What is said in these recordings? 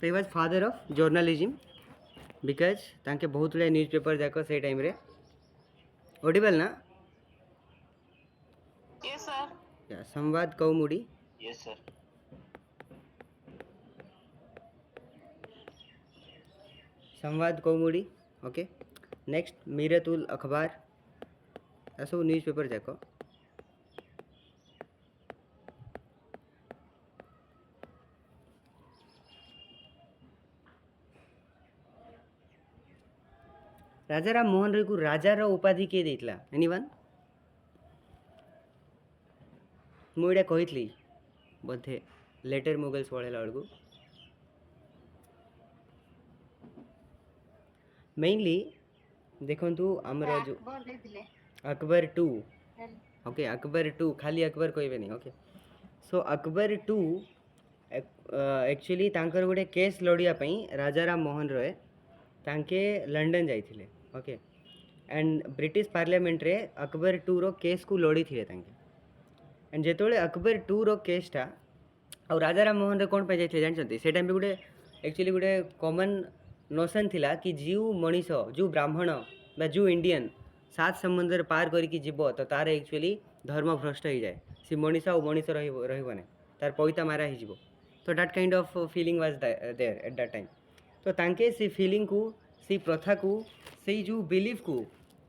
So he was father of journalism because तांके बहुत गुड़ा news paper जाक से टाइम रे ऑडिबल ना Yes, sir. या संवाद कौमुडी Yes, sir. संवाद कौमुडी ओके नेक्स्ट मीरतुल अखबार सब न्यूज़ पेपर जाक राजाराम मोहन राय को राजार उपाधि किए देइतला एनीवन मुझे कही बोधे लेटर मुगल्स पढ़ेला बेलू मेनली देखु आमर जो Akbar two okay Akbar two खाली अकबर कहबेनी okay so Akbar two actually तांकर गोटे केस लड़ापी राजाराम मोहन रॉय तांके लंडन जाइथिले ओके एंड ब्रिटिश पार्लियामेंट रे अकबर टू रो केस को लड़ी थे एंड जिते अकबर टू रो केसटा आ राजाराम मोहन रे कौन पे जाइथिले जानछंती से टाइम पे गोटे एक्चुअली गोटे कॉमन नोशन थिला कि जो मनीष जो ब्राह्मण बा जो इंडियन 7 समुद्र पार करके जीव तो तार एक्चुअली धर्म भ्रष्ट हो जाए सी मनीष आ मनीष रही तार पैता मारा हो तो that kind of feeling was there at that time तो तांके सी फीलिंग को सी प्रथा को से जो बिलीफ को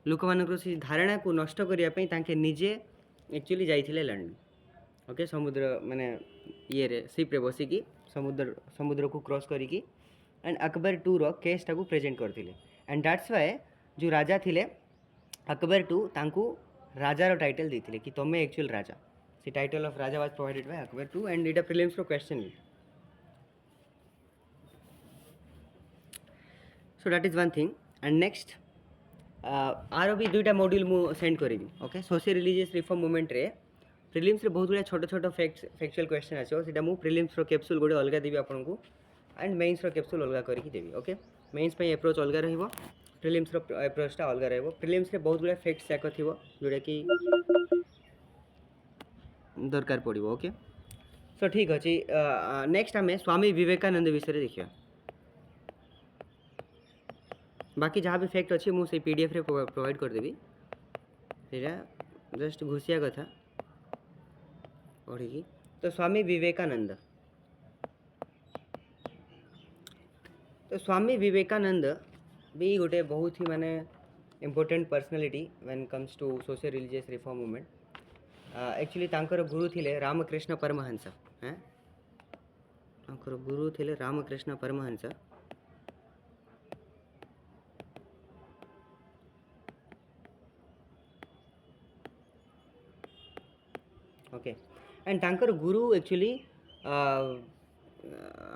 लोक मान से धारणा को नष्ट करने तांके निजे एक्चुअली जाइथिले लंडन ओके समुद्र माने ये रे शिप रे बसिकी समुद्र को क्रॉस करिकी एंड अकबर टू रो केसटा को प्रेजेंट करथिले एंड दैट्स व्हाई जो राजा थिले अकबर टू तांको राजार टाइटल देथिले कि तमे एक्चुअल राजा सी title of Raja was provided by Akbar to and it a prelims रो question so that is one thing and next आर भी दुईटा मॉड्यूल मु सेंड करी okay social religious reform movement रे प्रीलिम्स रे बहुत गुड़ा छोट छोट फैक्चुअल क्वेश्चन आछो सेटा मु प्रीलिम्स रो कैप्सूल गोटे अलग देबी आपनको एंड मेन्स रो कैप्सूल अलग करके देबी ओके मेन्स पे अप्रोच अलग रहइबो प्रीलिम्स रो अप्रोचटा अलग रहइबो प्रीलिम्स रे बहुत गुड़ा फैक्ट्स जाक थिबो जोटा कि दरकार पड़िबो ओके सो ठीक अछि नेक्स्ट हमें स्वामी विवेकानंद विषय रे देखिया बाकी जहाँ भी फैक्ट अच्छी मुझे पीडीएफ रे प्रोवाइड कर देवी जस्ट घुसिया कथा पढ़ी तो स्वामी विवेकानंद भी गोटे बहुत ही माने important personality when comes to social religious reform movement actually तांकर गुरु थिले रामकृष्ण परमहंस हैं तांकर गुरु थिले रामकृष्ण परमहंस ओके एंड तांकर गुरु एक्चुअली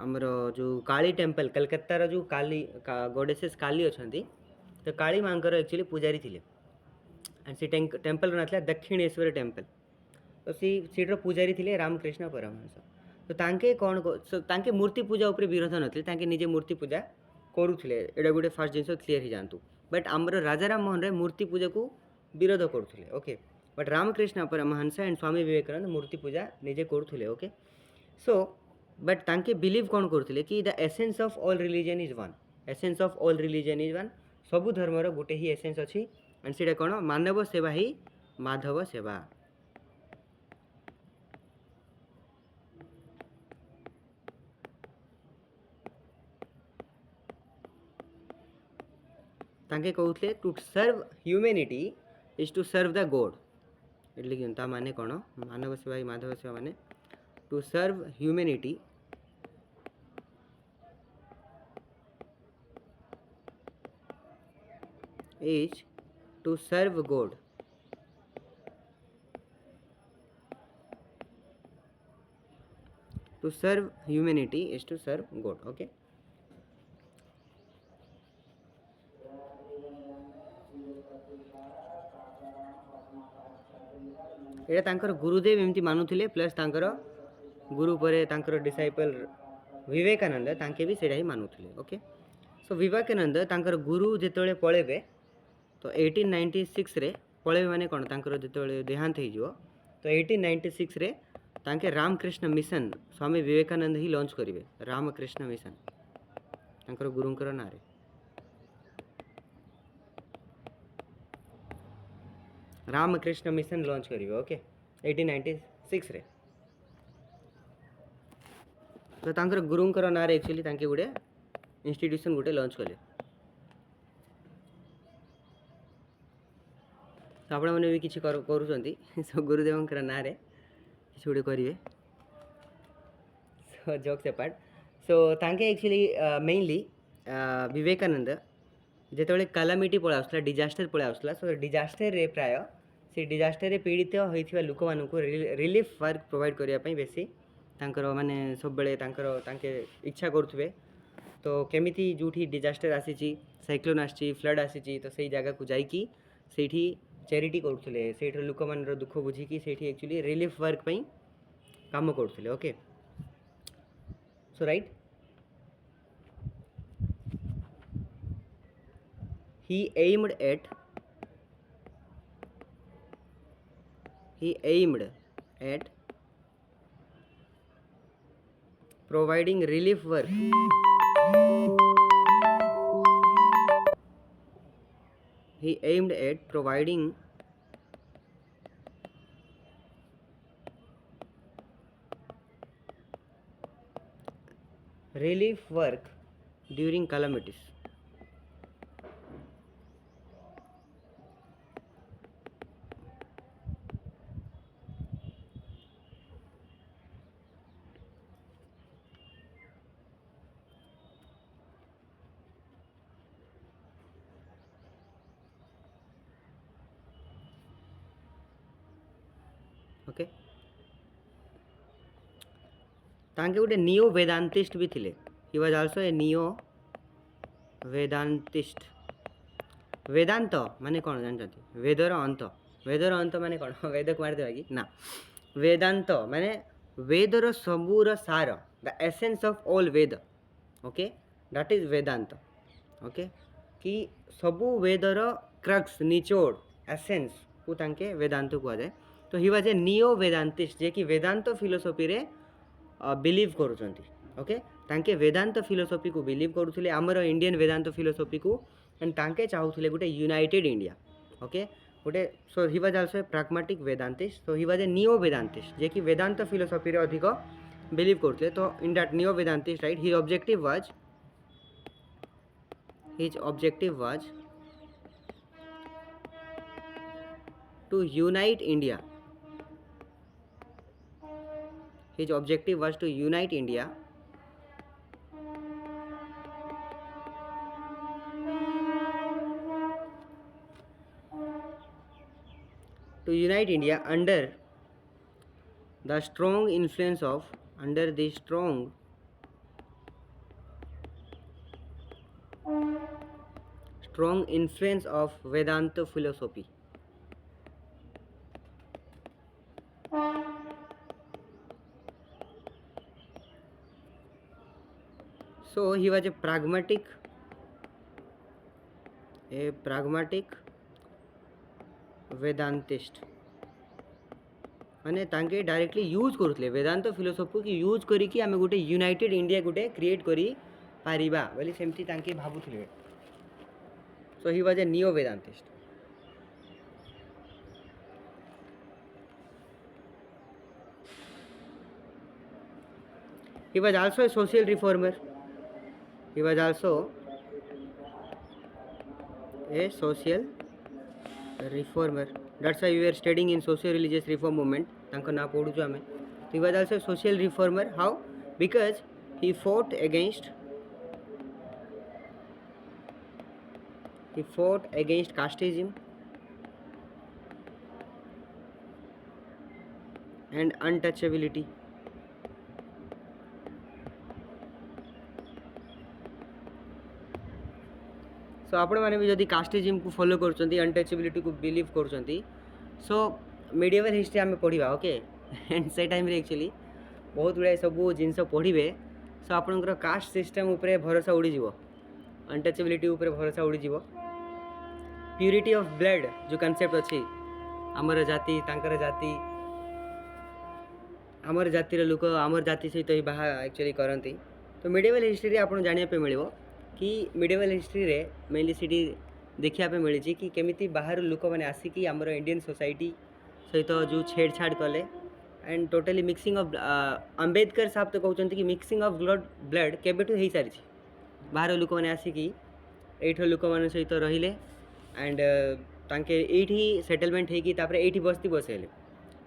आमर जो काली टेम्पल कलकत्तार जो काली गॉडेसेस काली अच्छी तो काली मांकर एक्चुअली पूजारी थिले एंड सी टेम्पल ना दक्षिणेश्वर टेम्पल तो सीट्र पूजारी थिले रामकृष्ण परमहंस तो तांके कौन तांके मूर्ति पूजा उपरे विरोध नथिले तांके निजे मूर्ति पूजा करुले एटा गोटे फास्ट जिनस क्लीयर हो जातु बट आमर राजाराम मोहन राय मूर्ति पूजा को विरोध करुले okay but Ramakrishna Paramahansa and Swami Vivekananda मूर्ति पूजा निजे करुले ओके सो बट तांके बिलीव कौन करुले कि the essence of all religion is one सबु धर्मर गोटे ही एसेंस अच्छी एंड सीटा कौन मानव सेवा ही माधव सेवा तांके कहते to serve humanity is to serve the god एट्ले माने कौन मानव सेवा ही माधव सेवा माने to serve humanity is to serve god to serve humanity is to serve god okay ये तांकर गुरुदेव एमती मानुथिले प्लस तांकर गुरु परे तांकर डिसाइपल विवेकानंद तांके भी सेटा ही मानुथिले ओके सो विवेकानंद तांकर गुरु जेतोले पळेबे तो 1896 रे पळेबे माने कोन तांकर जेतोले देहांत हे जिवो तो 1896 रे तांके रामकृष्ण मिशन स्वामी विवेकानंद ही लॉन्च करिवे रामकृष्ण मिशन तांकर गुरुंकर ना रे रामकृष्ण मिशन लॉन्च करिवे ओके 1896 रे तो तांकर गुरुंकर ना रे एक्चुअली तांके गुडे इंस्टीट्यूशन गुटे लॉन्च कले तो आपण माने भी किछि करूछंती सो गुरुदेवंकर ना रे किछि गुटे करिवे सो जोक्स अपार्ट सो तांके एक्चुअली मेनली विवेकानंद जेतबेले कैलामिटी पळा आसला डिजास्टर पळा आसला सो डिजास्टर रे प्राय से डिजास्टर रे पीड़ित होइथिबा लोक मानकु रिलीफ वर्क प्रोवाइड करिया पई बेसी तांकर माने सब बेले तांके इच्छा करथुबे तो केमिति जोठी डिजास्टर आसीची साइक्लोन आसी फ्लड आसीची तो सेही जगह को जाईकी सेठी चैरिटी करथुले सेठी लोक मानर दुख बुझी की सेठी एक्चुअली रिलीफ वर्क पई काम करथुले okay so right he aimed at providing relief work he aimed at providing relief work during calamities okay तांके गोटे नियो वेदांतिस्ट भी थिले he was also a neo Vedantist Vedanta माने कौन जानते वेदर अंत माने कौन वेद को मार देबा कि ना वेदांत माने वेदर सबूर सार the essence of all Veda okay that is Vedanta okay कि सबू वेदर क्रक्स निचोड़ एसेंस को तांके वेदांत को जाए तो ही वाज ए नियो वेदांतिस्ट जे कि वेदांत फिलोसफी रे बिलीव करूचंती ओके तांके वेदांत फिलोसफी को बिलीव करूथले हमर इंडियन वेदांत फिलोसफी को एंड तांके चाहूथले गुटे यूनाइटेड इंडिया ओके गुटे so he was also a pragmatic Vedantist so he was a neo Vedantist जे कि वेदांत फिलोसफी रे अधिक बिलीव करूथले तो in that neo Vedantist right his objective was to unite India. His objective was to unite India under the strong influence of Vedanta philosophy. So he was a pragmatic Vedantist माने तांके directly use करूथले Vedanta philosophy की use करी कि आमे गुटे united India गुटे create करी पारिबा बोली सेमती तांके भाबुथले so he was a neo Vedantist he was also a social reformer that's why we were studying in socio religious reform movement तांको ना पढु छु आमे he was also a social reformer how because he fought against casteism and untouchability सो आपण मैंने भी जदि casteism को follow करछंती untouchability को बिलीव करछंती सो मेडिएवल हिस्ट्री आम पढ़ा ओके एंड से टाइम रे एक्चुअली बहुत गुड़ाए सब जिनस पढ़े सो आपणकर कास्ट सिस्टम उपरे भरोसा उड़ी जीवो अनटचेबिलिटी उपरे भरोसा उड़ी जीवो प्यूरिटी ऑफ ब्लड जो कॉन्सेप्ट अच्छी आमर जाति तांकर जाति आमर जातिर लोक आमर जाति सहित ही बाहा एक्चुअली करती तो मेडिएवल हिस्ट्री आपन जानिया पे मिलिबो कि मिडिवल हिस्ट्री रे मेनली सीटी देखा मिली कि केमी बाहर लोक मैंने आसिकी आमर इंडियन सोसाइटी सहित जो छेड़छाड़ कले and totally mixing of Ambedkar साहब तो कहते कि मिक्सिंग ऑफ ब्लड केबेठू हो सारी बाहर लोक मैंने आसिकी एठ लोक मान सहित रहिले एंड तांके एठी सेटलमेंट होगी एठी बस्ती बसैले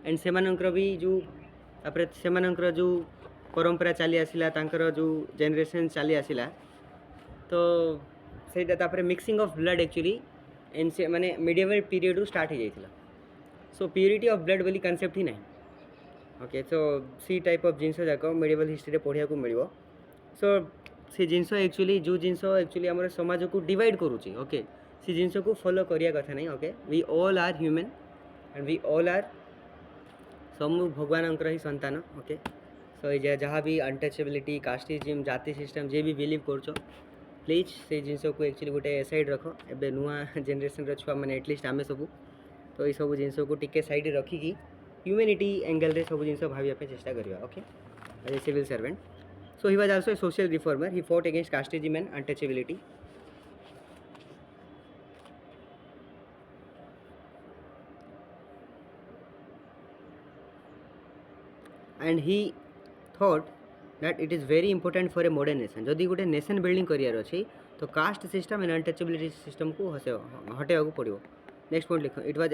एंड सेमानंकर भी जो तापर सेमानंकर जो परंपरा चली आसिला तांकर जो जेनरेशन चली आसिला तो सेटा तापर मिक्सिंग ऑफ ब्लड एक्चुअली एन से माने मिडिवल पीरियड रू स्टार्ट हो जाइतिला सो प्यूरिटी ऑफ ब्लड बोली कॉन्सेप्ट ही नहीं ओके सो सी टाइप ऑफ जिनस जाक मिडिवल हिस्ट्री पढ़िया को मिलिबो सो से जिनस एक्चुअली जो जिनस एक्चुअली हमर समाज को डिवाइड करूची ओके से जिनस को फॉलो करिया कथा नहीं okay we all are human and we all are सब भगवान ही संतान ओके सो ये जहाँ भी अनटचेबिलिटी कास्टिज्म जाति सिस्टम जे भी बिलीव कर प्लीज से जिनस को एक्चुअली गोटे साइड रख एबे नुआ जेनरेशन छुआ मैंने एटलिस्ट आम सब तो ये सब जिनस को टिके साइड रखिकी ह्यूमैनिटी एंगल रे सब जिनस भाविया चेष्टा करिया okay as a civil servant so he was also a social reformer he fought against casteism and untouchability and he thought that it is very important for a modern nation जदि गोटे nation building करार अच्छे तो caste system and untouchability system को हटेवा पड़ो next point लिख it was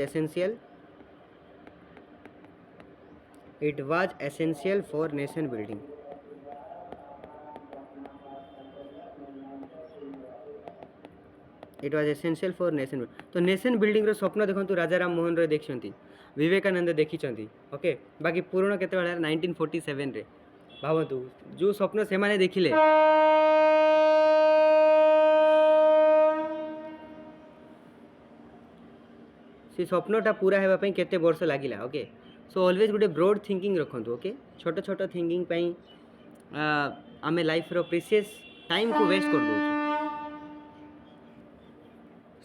essential for nation building it was essential for nation तो नेशन बिल्डिंग रो स्वप्न देखो राजा राम मोहन रॉय देखते विवेकानंद देखी ओके बाकी पूर्ण के 1947 रे भावतु जो स्वप्न से माने देखिले से स्वप्नटा पूरा होगापी केते वर्ष लगिला ओके सो ऑलवेज गोटे ब्रॉड थिंकिंग रखु ओके छोट छोट थिंकिंग पई आमे लाइफ रो प्रीशियस टाइम को वेस्ट कर दो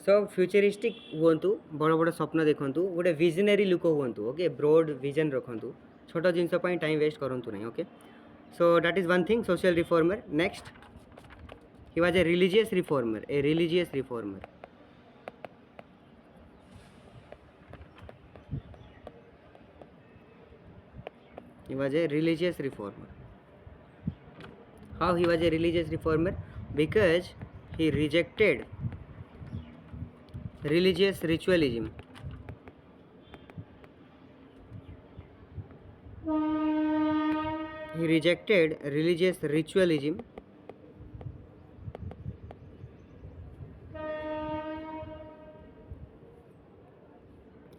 सब फ्यूचरिस्टिक हूँ बड़ बड़ स्वप्न देखूँ गोटे विजनरी लुक हूँ ओके ब्रॉड विजन रखु छोट जिनस टाइम वेस्ट करूँ नहीं okay so that is one thing social reformer next he was a religious reformer he was a religious reformer how he was a religious reformer because he rejected religious ritualism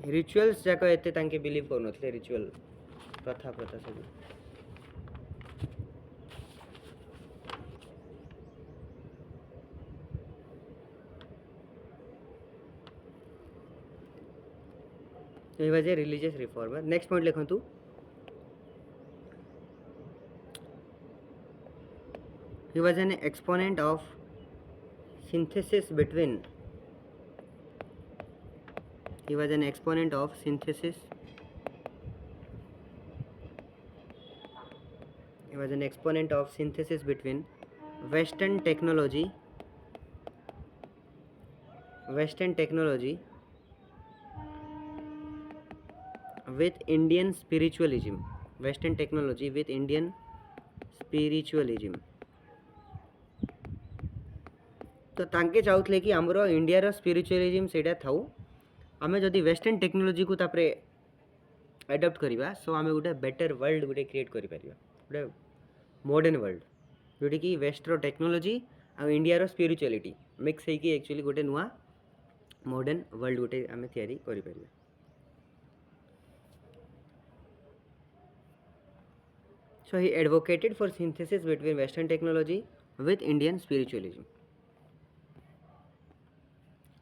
rituals जाक एते तांके believe करनथले ritual प्रथा सब he was a religious reformer next point लिखंतु he was an exponent of synthesis between he was an exponent of synthesis between western technology with Indian spiritualism तो तांके चाहूले कि आमर India spiritualism सेटा थाउ आमे जदि वेस्टर्न टेक्नोलोजी को तापरे एडप्ट करवा सो आमे गोटे बेटर वर्ल्ड गोटे क्रिएट करि परिबा गोटे मॉडर्न वर्ल्ड जोटी कि वेस्टर टेक्नोलोजी आ इंडिया स्पिरिचुअलिटी मिक्स होगी एक्चुअली गोटे नुआ मॉडर्न वर्ल्ड गोटे आमे तैयारी करि परिबा so he advocated for synthesis between western technology with Indian spiritualism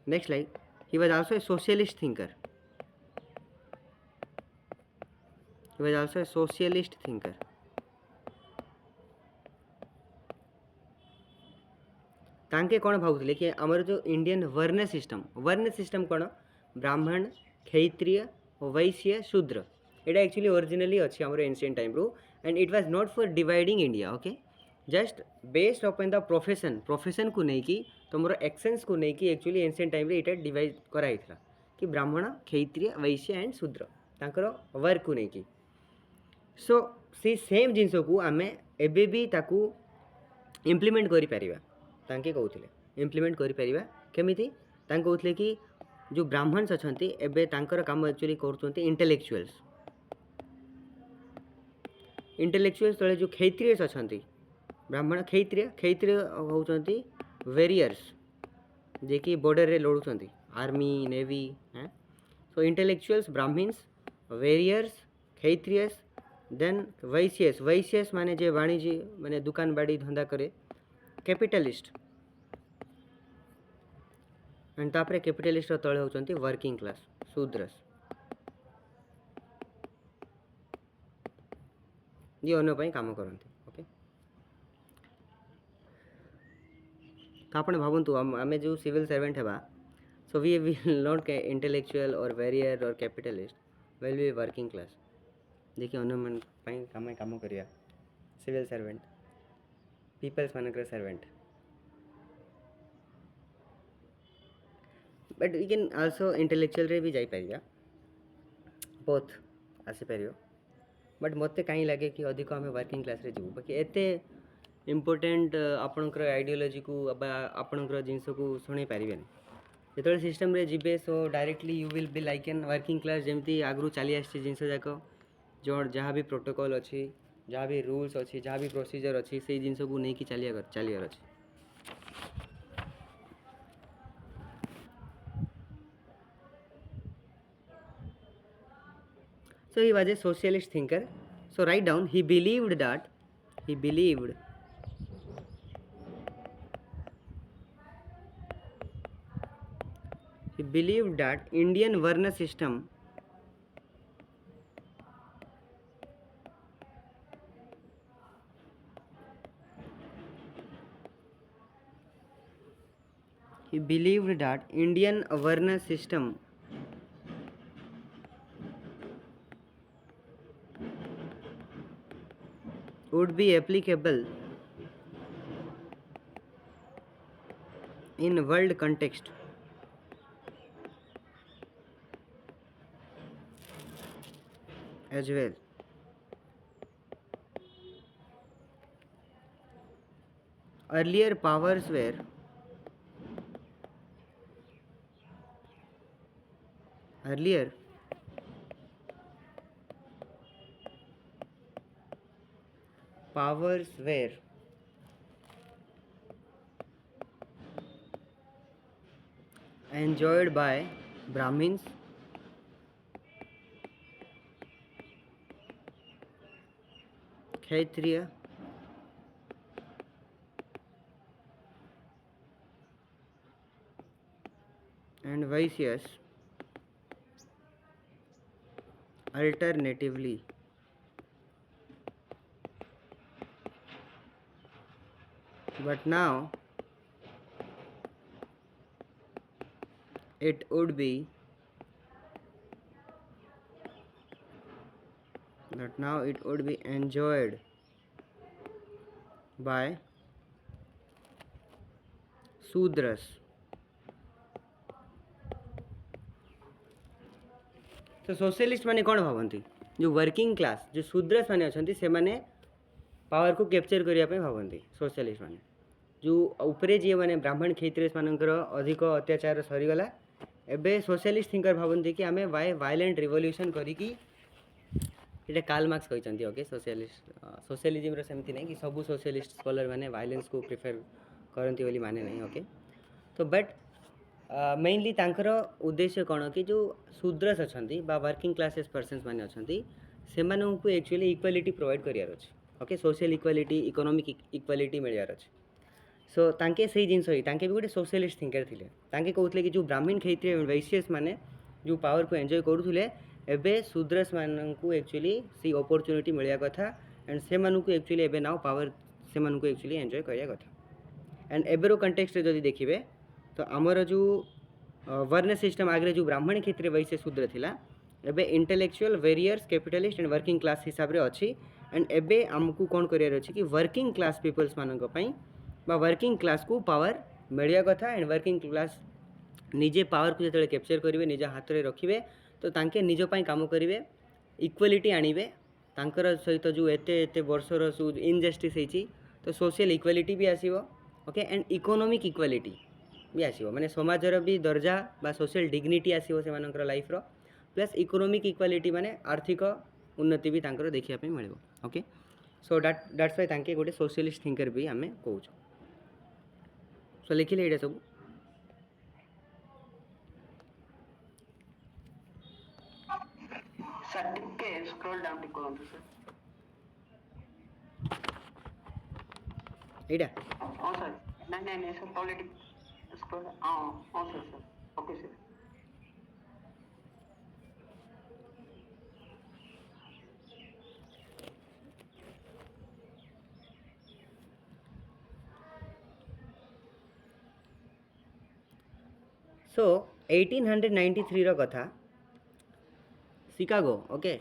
next slide he was also a socialist thinker तांके कौन भावुले कि आमर जो इंडियन वर्ण सिस्टम कौन ब्राह्मण क्षत्रिय वैश्य शूद्र यहाँ एक्चुअली ओरिजिनली अच्छी आमर एंशिएंट टाइम रू and it was not for dividing India okay just based upon the profession को लेकिन तुम एक्शंस को लेकिन एक्चुअली एंशिएंट टाइम ये डिवाइड कराई कि ब्राह्मण क्षत्रिय वैश्य एंड शूद्र तांकर वर्क को लेकिन सो से सेम जिनस को आम एबे भी ताकू इम्प्लीमेंट करि परिबा तांके कहउथिले इम्प्लीमेंट करि परिबा केमिति तांके कहउथिले कि जो ब्राह्मण्स अछंती एबे तांकर काम एक्चुअली करूछंती इंटेलेक्चुअल्स तळे जो क्षत्रियस अछंती ब्राह्मण क्षत्रिय होउछंती वेरियर्स जे कि बॉर्डर रे लड़ुछंती आर्मी नेवी हैं so intellectuals Brahmins warriors Kshatriyas then Vaishyas माने जे वाणिज्य माने दुकान बाड़ी धंधा करे कैपिटलिस्ट एंड तापरे कैपिटलिस्ट तळे होउछंती वर्किंग क्लास शूद्रस ये अन्य पई काम करंती ओके तो आपण भाबंतु आमे जो सिविल सर्वेंट हेबा so we will not intellectual और वेरियर और capitalist will be working class देखिए अन्य मन पई काम करिया सिविल सर्वेंट पीपल्स मानकर servant but we can also intellectual रे भी जाई परिया बोथ आसी परियो बट मते कहीं लगे कि अधिक आम वर्किंग क्लास रे जीवु बाकी एते इम्पोर्टेंट आपणकर आइडियोलॉजी को आपणकर जिनस को शुणी पारे जो सिस्टम रे जीवे सो directly you will be like an working class जमी आगु चली आसी जिनस जाक जो जहाँ भी प्रोटोकॉल अच्छी जहाँ भी रूल्स अच्छी जहाँ भी प्रोसीजर अच्छी से जिनस को नहीं चलियार अच्छी so he was a socialist thinker so write down he believed that Indian Varna system would be applicable in world context as well. Earlier powers were enjoyed by Brahmins, Kshatriya, and Vaishyas alternatively. But now it would be enjoyed by Sudras. तो socialist माने कौन भावती जो working class जो शूद्रस माने अच्छा से माने power को कैप्चर करने भावती सोशलिस्ट माने जो उपरे जी मैंने ब्राह्मण क्षत्रिय मानकर अधिक अत्याचार सरीगला एबे सोशलिस्ट थिंकर भावती कि आम वायलेंट रिवोल्यूशन करिकी ये कार्ल मार्क्स कहते ओके सोशलिज्म सेमती नहीं कि सबू सोशलिस्ट स्कॉलर मैंने वायलेंस को प्रिफर करती बोली माने नहीं ओके तो बट मेनली तांकर उद्देश्य कौन कि जो शूद्रस अच्छा वर्किंग क्लासेस पर्सन्स मैंने अच्छा से एक्चुअली इक्वालिटी प्रोवाइड करार अच्छे okay social equality economic equality मिलार अच्छे सो तांके से जिनस ही तांके भी गोटे सोशलिस्ट थिंकर थे तांके कहते कि जो ब्राह्मण क्षत्रिय वैश्यस माने जो पावर को एंजॉय करुले एबे शूद्रस मानू एक्चुअली से अपॉर्चुनिटी मिलवा कथा एंड से एक्चुअली एबे नाउ पावर से एक्चुअली एंजॉय करिया कथा एंड एबेरो कंटेक्स्ट रे जदि देखिबे तो आमर जो वर्ण सिस्टम आगे जो ब्राह्मण क्षत्रिय वैश्य शूद्र थिला एबे intellectual warriors capitalist and working class हिसाब रे अच्छी एंड एबे आमको कौन करार अच्छे कि वर्किंग क्लास पीपल्स मानक बा वर्किंग क्लास को पावर मिलिया कथा एंड वर्किंग क्लास निजे पावर को जो कैप्चर करेंगे निज हाथ में रखिए तो तांके निज पाई काम करेंगे इक्वालिटी आणवे तांकर सहित जो एते एते वर्षर सु इनजस्टिस होती तो सोशल इक्वालिटी भी आसीबो ओके एंड इकोनॉमिक इक्वालिटी भी आसीबो माने समाजर भी दर्जा बा सोशल डिग्निटी आसीबो से मानकर लाइफ रो प्लस इकोनॉमिक इक्वालिटी माने आर्थिक उन्नति भी तांकर देखिया पे मिलिबो ओके सो दैट्स व्हाई तांके गोटे सोशलिस्ट थिंकर भी आमे कहूँ सो लिखिले एटा सब सर टिके स्क्रॉल डाउन टिक करंतु सर एटा हां सर नहीं सर ऑलरेडी स्क्रॉल हां सर ओके सर सो 1893 रो कथा Chicago okay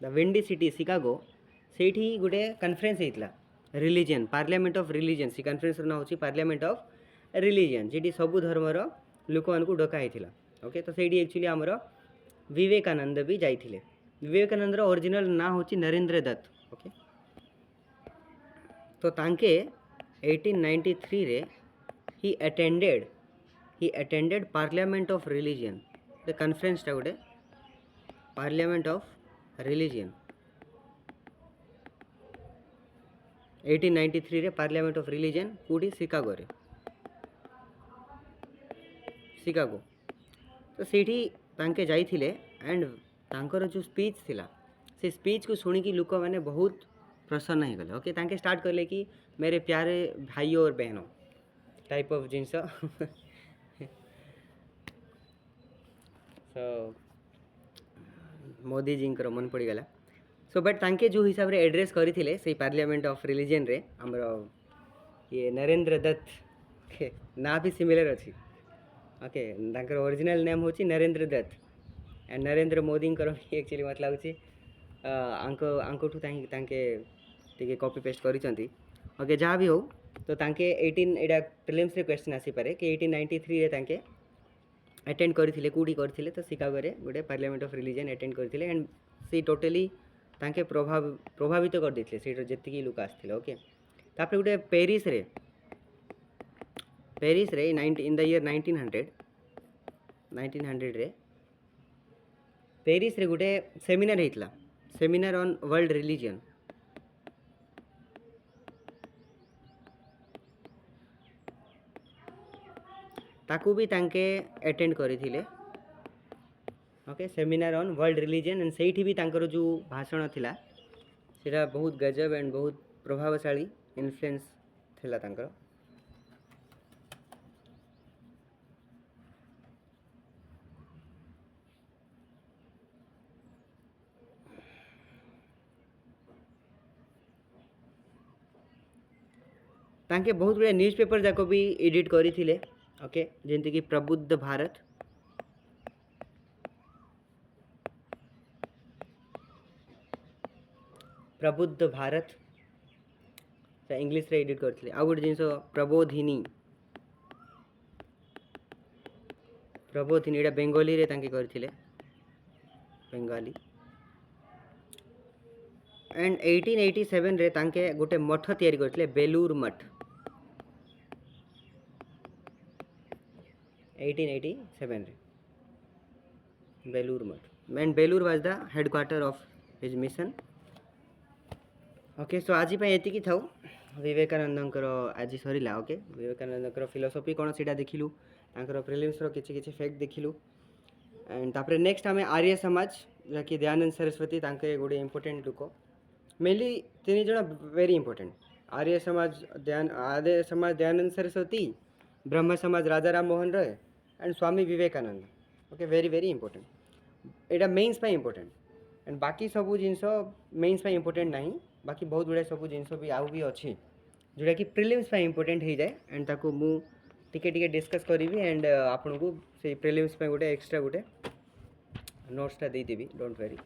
the windy city Chicago सेठी गोटे कॉन्फ्रेंस होता रिलीजन पार्लियामेंट ऑफ रिलीजन सी कॉन्फ्रेंस ना होची पार्लियामेंट ऑफ रिलीजन जेटी सबु धर्मर लोक मानकु डका होता ओके तो सेठी एक्चुअली आमर विवेकानंद भी जाइथिले विवेकानंद रो ओरिजिनल ना होची नरेंद्र दत्त ओके तो तांके 1893 रे he attended parliament of religion the conference टा गोटे पार्लियामेंट ऑफ रिलीजन 1893 रे पार्लियामेंट ऑफ रिलीजन कूटी शिकागो रे शिकागो तो सेठी तांके जाइथिले एंड तांकर जो स्पीच थिला से स्पीच को सुनी कि लोक माने बहुत प्रसन्न हो गले ओके तांके स्टार्ट करले कि मेरे प्यारे भाइयों और बहनों टाइप ऑफ जिनस सो मोदी जी मन पड़गला सो बट तांके जो हिसाब रे एड्रेस करथिले से पार्लियामेंट ऑफ रिलीजन रे हमर ये नरेंद्र दत्त ना भी सिमिलर अच्छी ओके तांकर ओरिजिनल नेम होची नरेंद्र दत्त एंड नरेंद्र मोदी एक्चुअली मत लागुची आंको तांके टिके कॉपी पेस्ट करिसंती ओके जहाँ भी हो तो तांके 18 एटा प्रीलिम्स रे क्वेश्चन आसी पारे कि 1893 रे तांके अटेंड करथिले कूडी करथिले तो शिकागो रे गोटे पार्लियामेंट ऑफ रिलीजन अटेंड करथिले एंड से टोटली तांके प्रभावित कर देथिले से जेतिकी लोक आस्थिले ओके तापर गोटे पेरिस रे इन द ईयर 1900 रे पेरिस रे गोटे सेमिनार हेतला सेमिनार ऑन वर्ल्ड रिलीजन ताकू भी तांके अटेंड करथिले okay seminar on world religion and सेठी भी तांकर जो भाषण थिला सेटा बहुत गजब एंड बहुत प्रभावशाली इन्फ्लुएंस थिला तांकर तांके बहुत गुड़े न्यूज़पेपर जाको भी एडिट करथिले ओके जेंति कि प्रबुद्ध भारत इंग्लिश रे एडिट करथिले आ गोटे जिनस प्रबोधिनी एटा बेंगली रे तांके करथिले बेंगाली एंड 1887 रे तांके गोटे मठ तैयारी करथिले बेलूर मठ 1887 रे Belur Math and Belur was the headquarter of his mission okay so आज एतिकी थाउ विवेकानंदंकर आज सरीला ओके विवेकानंदंकर फिलोसफी कौन सीटा देखिलु तांकर प्रिलिम्स रो किछि किछि फैक्ट देखिलु एंड तापरे नेक्स्ट आमे आर्य समाज जहाँकि दयानंद सरस्वती तांके गोटे इंपोर्टेंट लोक मेनली तीन जन very important Arya Samaj Dayanand Saraswati Brahmo Samaj Raja Ram Mohan Roy and Swami Vivekananda okay very very important एटा मेन्स पे इंपोर्टेंट एंड बाकी सबू जिनस मेन्स पे इंपोर्टेंट नहीं बाकी बहुत गुड़ाए सब जिनस भी आउ भी अच्छी जोटा कि प्रिलिम्स पे इंपोर्टेंट हो जाए एंड ताको मु टिके डिस्कस करी एंड आपन को से प्रिलिम्स पे गोटे एक्स्ट्रा गोटे नोट्सटा देदेवी डोंट वेरी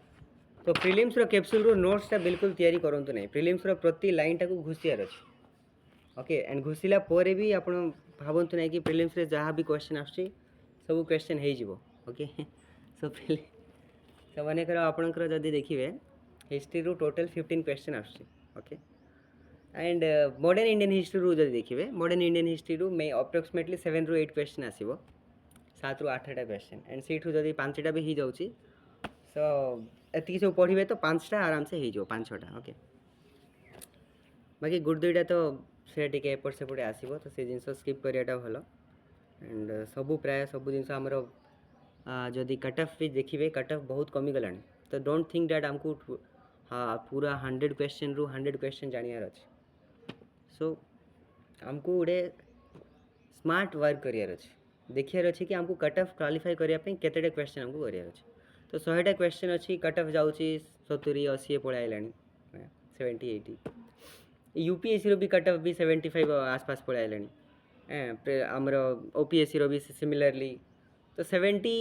तो प्रिलिम्स रो कैप्सूल रो नोट्स टा बिल्कुल तैयारी करंतु नहीं प्रिलिम्स रो प्रति लाइन टाको घुसियार अछि ओके एंड घुसिला पोरे भी आपण भाबंतु नहीं कि प्रिलिम्स रे जहाँ भी क्वेश्चन आछी सब क्वेश्चन हे जिवो ओके सो सब अनेकर आपणकर जदि देखिए हिस्ट्री रू टोटल 15 क्वेश्चन आछी okay and modern Indian history रू जदि देखिए मॉडर्न इंडियन हिस्ट्री रू मे अप्रोक्सीमेटली 7 रू 8 क्वेश्चन आसीबो 7 रू 8टा क्वेश्चन एंड सीठू जदि 5टा भी ही जाउची सो एति सब पढ़िबे तो 5टा आराम से ही जो 5-6टा ओके बाकी गुड दुईटा तो से टिके एपट सेपटे आसीबो तो से जिंस स्किप करियाटा भलो एंड सबू प्राय सबू जिंस हमरो जदि कट ऑफ भी देखिए कट ऑफ बहुत कमी गलानी तो डोंट थिंक दैट हमको हाँ पूरा 100 क्वेश्चन रू 100 क्वेश्चन जानियार अच्छे सो हमको गोटे स्मार्ट वर्क करियार अच्छे देखियार अच्छे कि हमको कट ऑफ क्वालिफाई करने केतेटा क्वेश्चन हमको करियार अच्छे तो 100टा क्वेश्चन अच्छी कट ऑफ जाऊँगी 70-80 पळाइलानी 70-80 यूपीएससी रो भी कट ऑफ भी 75 आसपास पळाइलानी आमर ओपीएससी रो भी सिमिलरली तो 70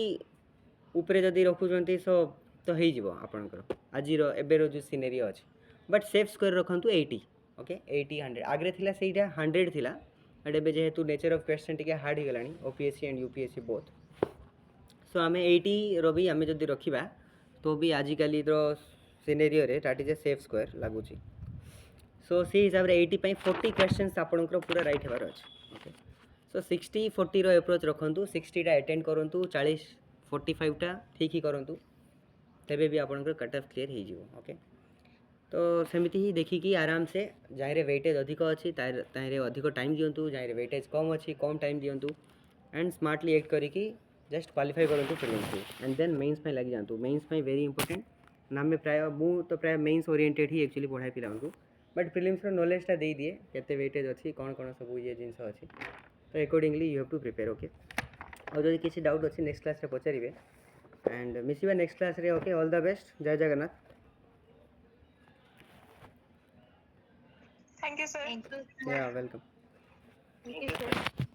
उपरे जदि रखुचंती सो तो हो जिवो आपनकर आज एबेर जो सिनेरियो अच्छे बट सेफ स्क्वायर रखंतु 80 ओके 80-100 आगरे थिला सेटा 100 थिला बट एबे जेहेतु नेचर ऑफ क्वेश्चन टिके हार्ड हो गलानी OPSC and UPSC both so आम 80 रो भी आम जदि रखा तो भी आजिकल सिनेरियो रे that is a safe square लगुच सो से हिसाब से 80 पाई 40 क्वेश्चंस आपनकर पूरा राइट हेबार अच्छे ओके सो 60-40 रो एप्रोच रखंतु 60टा अटेंड करंतु 40-45टा ठीक ही करंतु तेबे भी आपनकर कट ऑफ क्लियर हो जिवो ओके तो सेमिति ही देखिकी आराम से जहाँ रे वेटेज अधिक अच्छी ताहिरे अधिक टाइम दिंतु जहाँ रे वेटेज कम अच्छी कम टाइम दिंतु एंड स्मार्टली एक्ट करिकी जस्ट क्वालिफाई करूँ प्रिलिम्स एंड देन मेन्स में लग जातु मेन्स में वेरी इंपोर्टेंट ना में प्राय मु तो प्राय मेन्स ओरिएंटेड ही एक्चुअली पढ़ाई पिला बट प्रिलिम्स नॉलेजटा दे दिए केते वेटेज अच्छी कौन कौन सब ये जिनस अच्छी तो accordingly you have to prepare okay और जब किसी डाउट अच्छी नेक्स्ट क्लास रे पचारे एंड मिसिबा नेक्स्ट क्लास रे ओके ऑल द बेस्ट जय Jagannath Thank you, sir. Thank you, sir. You're welcome Thank you, sir.